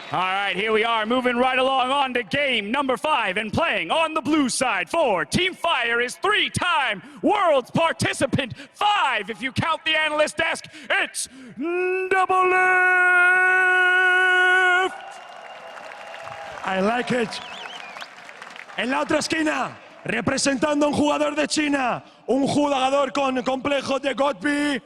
All right, here we are, moving right along on to game number 5, and playing on the blue side for Team Fire is 3-time Worlds Participant 5. If you count the analyst desk, it's Doublelift! I like it. En la otra esquina, representando a un jugador de China, un jugador con complejo de Godby.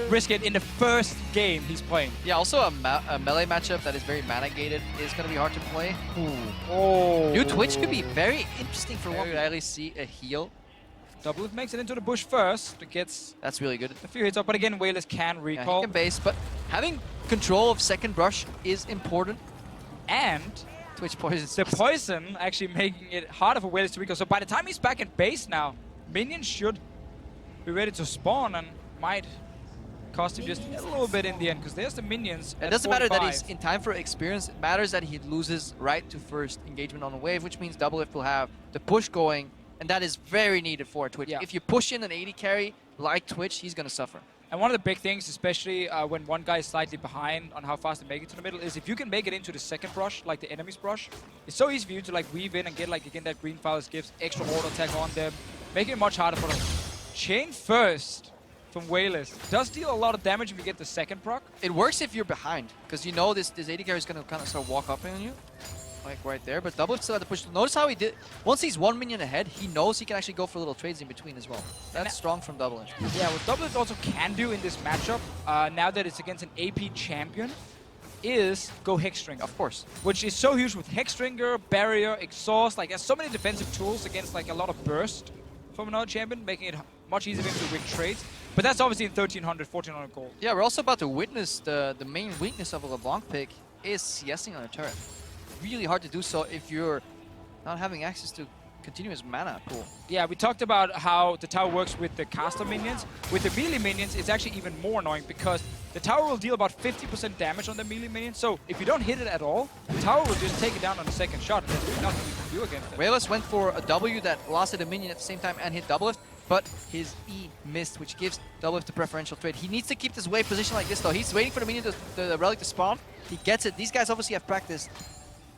Risk it in the first game he's playing. Yeah, also a melee matchup that is very mana gated is going to be hard to play. Oh. New Twitch could be very interesting for one. We at least see a heal. Doublelift makes it into the bush first. It gets That's really good. a few hits up, but again, we1less can Yeah, recall. he can base, but having control of second brush is important. And Twitch poison. the poison actually making it harder for we1less to recall. So by the time he's back in base now, minions should be ready to spawn and might cost him just a little bit in the end, because there's the minions. It at doesn't matter that 45. he's in time for experience. It matters that he loses right to first engagement on a wave, which means Doublelift will have the push going, and that is very needed for Twitch. Yeah. If you push in an 80 carry like Twitch, he's going to suffer. And one of the big things, especially when one guy is slightly behind on how fast they make it to the middle, is if you can make it into the second brush, like the enemy's brush, it's so easy for you to like weave in and get like again that green fire gives extra auto attack on them, making it much harder for them. Chain first from we1less does deal a lot of damage if you get the second proc. It works if you're behind, because you know this 80 carry is going to kind of start walk up on you, like right there. But Doublelift still had to push. Notice how he did. Once he's 1 minion ahead, he knows he can actually go for little trades in between as well. That's strong from Doublelift. Yeah, what Doublelift also can do in this matchup, now that it's against an AP champion, is go Hexstring, Of course. which is so huge with Hexstringer, Barrier, Exhaust. Like, there's so many defensive tools against like a lot of burst from another champion, making it much easier for him to win trades. But that's obviously in 1300, 1400 gold. Yeah, we're also about to witness the main weakness of a LeBlanc pick is CSing on a turret. Really hard to do so if you're not having access to continuous mana pool. Yeah, we talked about how the tower works with the caster minions. With the melee minions, it's actually even more annoying because the tower will deal about 50% damage on the melee minions. So if you don't hit it at all, the tower will just take it down on the second shot. And there's really nothing you can do against it. we1less went for a W that lasted a minion at the same time and hit Doublelift, but his E missed, which gives Doublelift the preferential trade. He needs to keep this wave position like this, though. He's waiting for the minion, the relic to spawn. He gets it. These guys obviously have practiced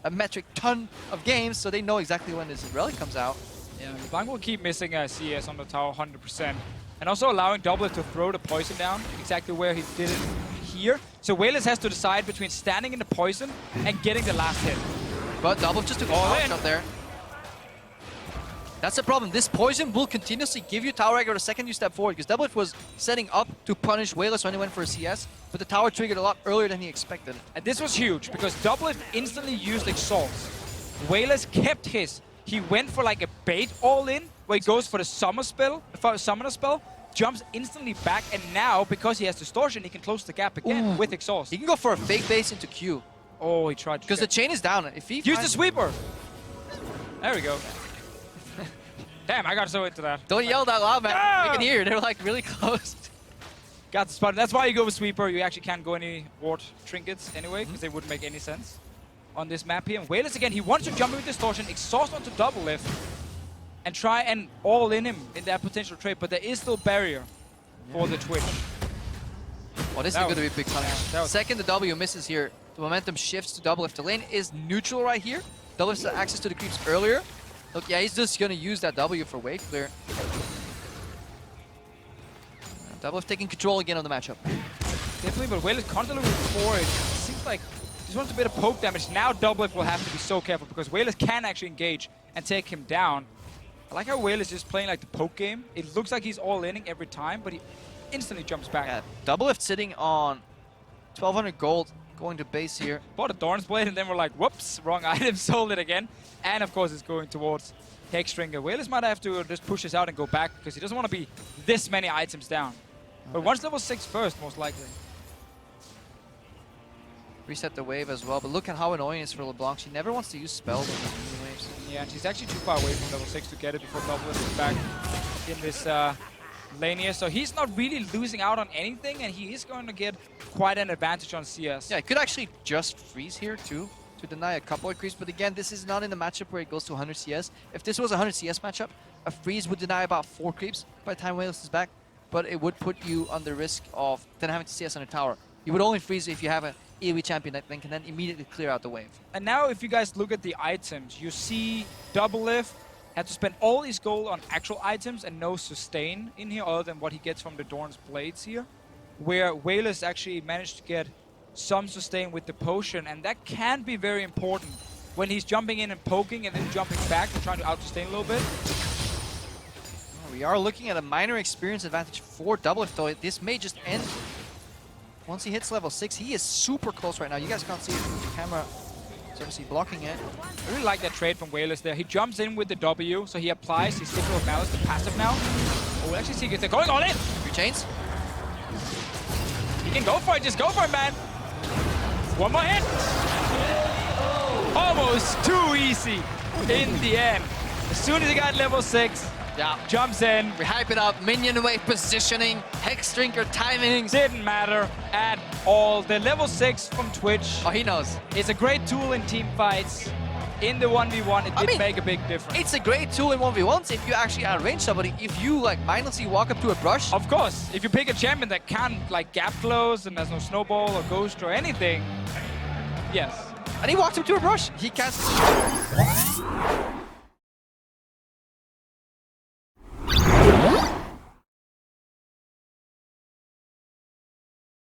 a metric ton of games, so they know exactly when this relic comes out. Yeah, LeBlanc will keep missing CS on the tower 100%. And also allowing Doublelift to throw the poison down exactly where he did it here. So we1less has to decide between standing in the poison and getting the last hit. But Doublelift just took a power shot there. That's the problem. This poison will continuously give you tower aggro the second you step forward, because Doublelift was setting up to punish we1less when he went for a CS, but the tower triggered a lot earlier than he expected. And this was huge because Doublelift instantly used Exhaust. we1less kept his. He went for like a bait all-in, where he goes for the summoner spell, jumps instantly back, and now, because he has Distortion, he can close the gap again with Exhaust. He can go for a fake base into Q. Oh, he tried to. Because the chain is down. If he use the sweeper! There we go. Damn, I got so into that. Don't yell that loud, man. Ah! You can hear. They're like really close. Got the spot. That's why you go with sweeper. You actually can't go any ward trinkets anyway, because they wouldn't make any sense on this map here. And we1less again, he wants to jump in with Distortion, Exhaust onto Doublelift, and try and all in him in that potential trade, but there is still barrier for the Twitch. Well, this is going to be a big punish. Second, the W misses here. The momentum shifts to Doublelift. The lane is neutral right here. Doublelift has access to the creeps earlier. Look, yeah, he's just going to use that W for wave clear. Doublelift taking control again on the matchup. Definitely, but we1less constantly moving forward. It seems like just wants a bit of poke damage. Now Doublelift will have to be so careful because we1less can actually engage and take him down. I like how we1less is just playing like the poke game. It looks like he's all-inning every time, but he instantly jumps back. Yeah, Doublelift sitting on 1200 gold, going to base here. Bought a Thorn's Blade and then we're like, whoops, wrong item, sold it again. And of course it's going towards Hexstringer. we1less might have to just push this out and go back because he doesn't want to be this many items down. But once level 6 first, most likely. Reset the wave as well, but look at how annoying it is for LeBlanc. She never wants to use spells on the waves. Yeah, and she's actually too far away from level 6 to get it before Doublelift is back in this lane here. So he's not really losing out on anything, and he is going to get quite an advantage on CS. Yeah, he could actually just freeze here too, to deny a couple of creeps, but again, this is not in the matchup where it goes to 100 CS. If this was a 100 CS matchup, a freeze would deny about 4 creeps by the time we1less is back. but it would put you on the risk of then having to CS on a tower. You would only freeze if you have an AoE champion that then can then immediately clear out the wave. And now if you guys look at the items, you see Doublelift had to spend all his gold on actual items and no sustain in here other than what he gets from the Dorn's blades here. Where We1less actually managed to get some sustain with the potion, and that can be very important when he's jumping in and poking and then jumping back and trying to out-sustain a little bit. We are looking at a minor experience advantage for Doublelift, though. This may just end once he hits level 6. He is super close right now. You guys can't see it through the camera. He's obviously blocking it. I really like that trade from We1less there. He jumps in with the W, so he applies his Signal of Malice, the passive now. Oh, we'll actually see if they're going all in. 3 chains. He can go for it, just go for it, man. One more hit. Almost too easy in the end. As soon as he got level 6, Yeah. jumps in. We hype it up. Minion wave positioning, Hex Drinker timings. Didn't matter at all. The level 6 from Twitch Oh, he knows. is a great tool in team fights. In the 1v1, it did make a big difference. It's a great tool in 1v1s if you actually outrange somebody. If you like mindlessly walk up to a brush. Of course, if you pick a champion that can't like gap close and there's no snowball or ghost or anything, yes. And he walks up to a brush. He can't.